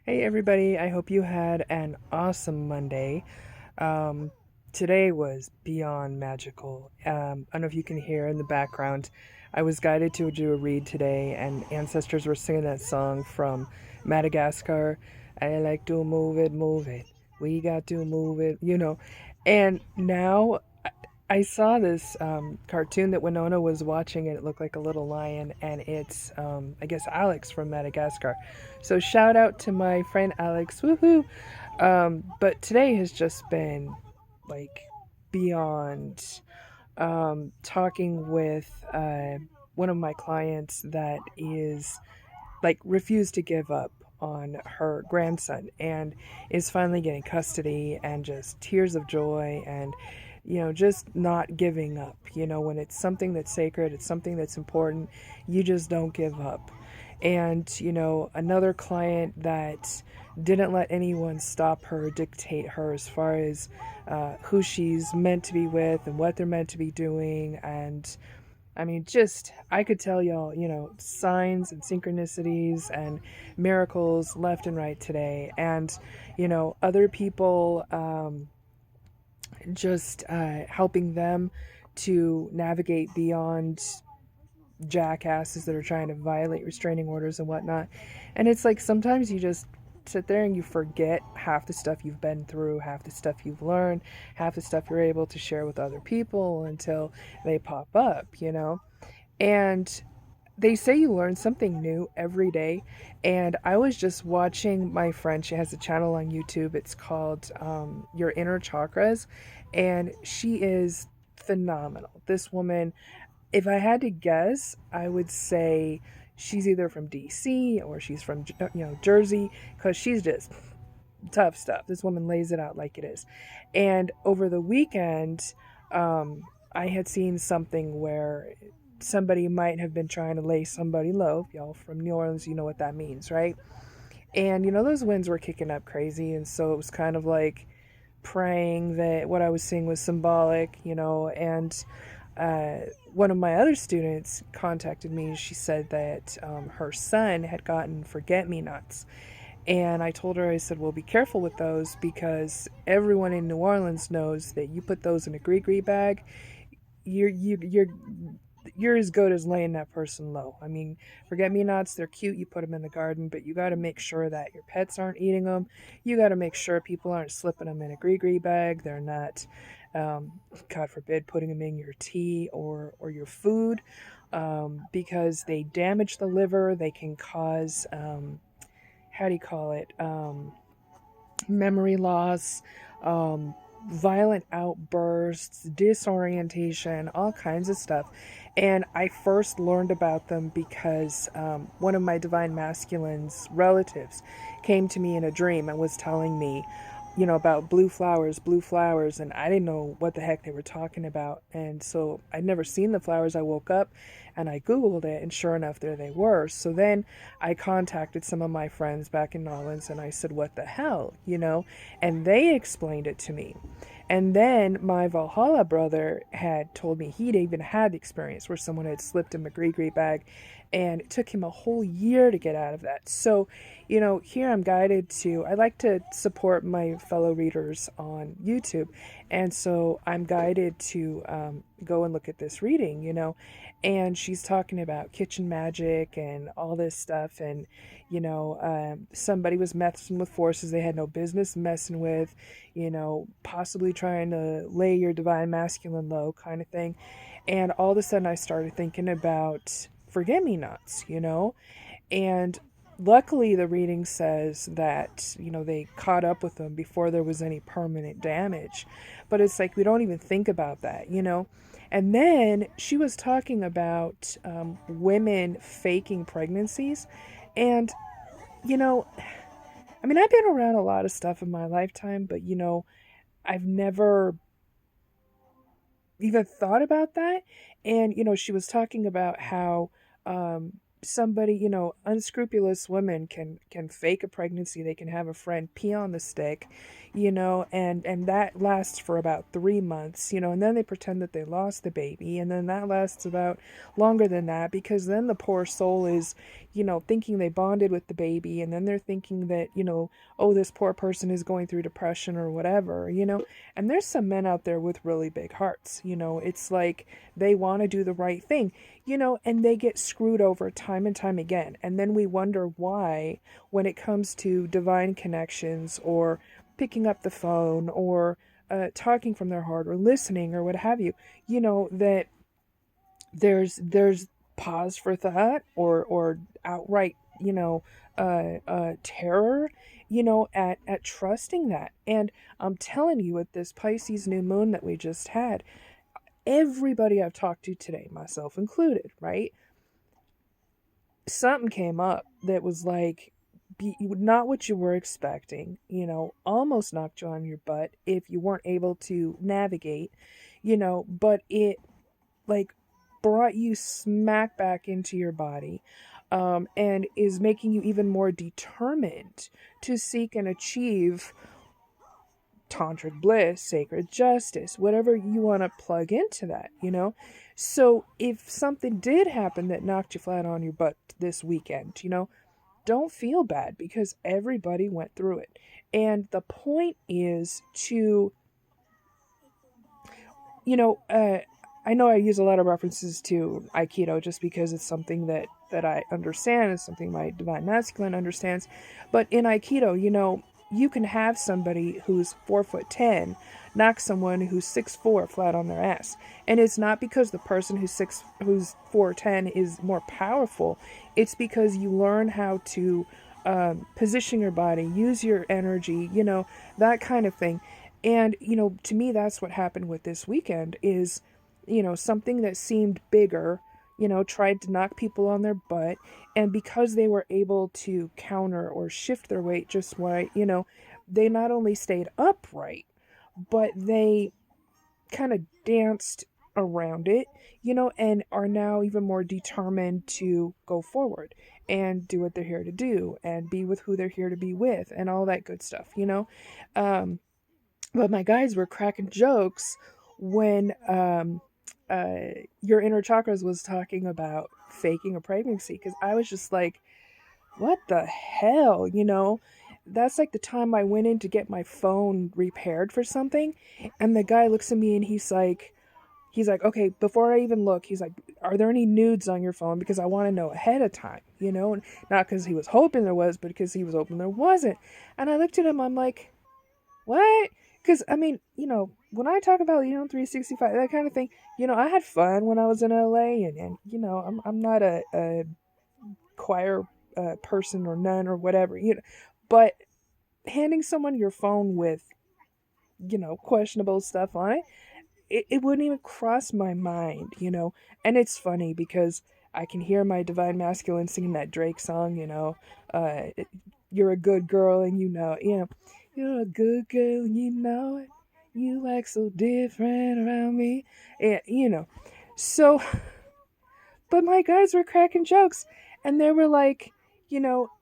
Hey everybody, I hope you had an awesome Monday. Um, Today was beyond magical. I don't know if you can hear in the background. I was guided to do a read today, and ancestors were singing that song from Madagascar. I like to move it, move it. We got to move it. And now I saw this cartoon that Winona was watching, and it looked like a little lion, and it's, I guess, Alex from Madagascar. So shout out to my friend Alex, woohoo! But today has just been like beyond talking with one of my clients that is like refused to give up on her grandson and is finally getting custody, and just tears of joy, and just not giving up. When it's something that's sacred, it's something that's important, you just don't give up. And another client that didn't let anyone stop her, dictate her as far as who she's meant to be with and what they're meant to be doing. And I mean, just, I could tell y'all, signs and synchronicities and miracles left and right today. And, other people just helping them to navigate beyond jackasses that are trying to violate restraining orders and whatnot. And it's like sometimes you just sit there and you forget half the stuff you've been through, half the stuff you've learned, half the stuff you're able to share with other people until they pop up. And they say you learn something new every day. And I was just watching my friend, she has a channel on YouTube. It's called Your Inner Chakras. And she is phenomenal. This woman, if I had to guess, I would say she's either from DC or she's from Jersey, because she's just tough stuff. This woman lays it out like it is. And over the weekend, I had seen something where somebody might have been trying to lay somebody low. Y'all from New Orleans, you know what that means, right? And those winds were kicking up crazy, and so it was kind of like praying that what I was seeing was symbolic. And one of my other students contacted me. She said that her son had gotten forget me nots. And I told her, I said, well, be careful with those, because everyone in New Orleans knows that you put those in a gree bag, you're as good as laying that person low. I mean, forget me nots, they're cute. You put them in the garden, but you got to make sure that your pets aren't eating them. You got to make sure people aren't slipping them in a gree bag. They're not, God forbid, putting them in your tea or your food, because they damage the liver. They can cause, how do you call it? Memory loss, um, violent outbursts, disorientation, all kinds of stuff. And I first learned about them because one of my divine masculine's relatives came to me in a dream and was telling me, about blue flowers, and I didn't know what the heck they were talking about. And so I'd never seen the flowers. I woke up and I Googled it, and sure enough, there they were. So then I contacted some of my friends back in New Orleans and I said, what the hell? And they explained it to me. And then my Valhalla brother had told me he'd even had the experience where someone had slipped a McGree bag, and it took him a whole year to get out of that. So, here I'm guided to, I like to support my fellow readers on YouTube. And so I'm guided to go and look at this reading. And she's talking about kitchen magic and all this stuff. And, somebody was messing with forces they had no business messing with, possibly trying to lay your divine masculine low, kind of thing. And all of a sudden I started thinking about forget me nots. And luckily the reading says that, they caught up with them before there was any permanent damage. But it's like we don't even think about that. And then she was talking about women faking pregnancies. And, you know, I mean, I've been around a lot of stuff in my lifetime, but, I've never even thought about that. And, she was talking about how somebody, unscrupulous women can fake a pregnancy. They can have a friend pee on the stick, and that lasts for about 3 months, and then they pretend that they lost the baby, and then that lasts about longer than that, because then the poor soul is, thinking they bonded with the baby, and then they're thinking that, oh, this poor person is going through depression or whatever, and there's some men out there with really big hearts. It's like they want to do the right thing, and they get screwed over time and time again. And then we wonder why, when it comes to divine connections or picking up the phone or talking from their heart or listening or what have you, that there's pause for thought or outright, terror, at trusting that. And I'm telling you, with this Pisces new moon that we just had, everybody I've talked to today, myself included, right? Something came up that was like, not what you were expecting, almost knocked you on your butt if you weren't able to navigate, but it like brought you smack back into your body, and is making you even more determined to seek and achieve tantric bliss, sacred justice, whatever you want to plug into that, So if something did happen that knocked you flat on your butt this weekend, don't feel bad, because everybody went through it. And the point is to, I know I use a lot of references to Aikido just because it's something that I understand, it's something my divine masculine understands. But in Aikido, you can have somebody who's 4'10" knock someone who's 6'4" flat on their ass, and it's not because the person who's 4'10" is more powerful. It's because you learn how to position your body, use your energy, that kind of thing. And to me, that's what happened with this weekend. Is something that seemed bigger, tried to knock people on their butt. And because they were able to counter or shift their weight just right, they not only stayed upright, but they kind of danced around it, and are now even more determined to go forward and do what they're here to do and be with who they're here to be with and all that good stuff, But my guys were cracking jokes when your Inner Chakras was talking about faking a pregnancy, because I was just like, what the hell, That's like the time I went in to get my phone repaired for something, and the guy looks at me and he's like, okay, before I even look, he's like, are there any nudes on your phone? Because I want to know ahead of time, and not because he was hoping there was, but because he was hoping there wasn't. And I looked at him, I'm like, what? Because, I mean, when I talk about, 365, that kind of thing, I had fun when I was in LA, and I'm not a choir person or nun or whatever, but handing someone your phone with, questionable stuff on it wouldn't even cross my mind, And it's funny because I can hear my divine masculine singing that Drake song, uh, you're a good girl and you're a good girl and you know it. You act so different around me. And, So, but my guys were cracking jokes, and they were like, you know,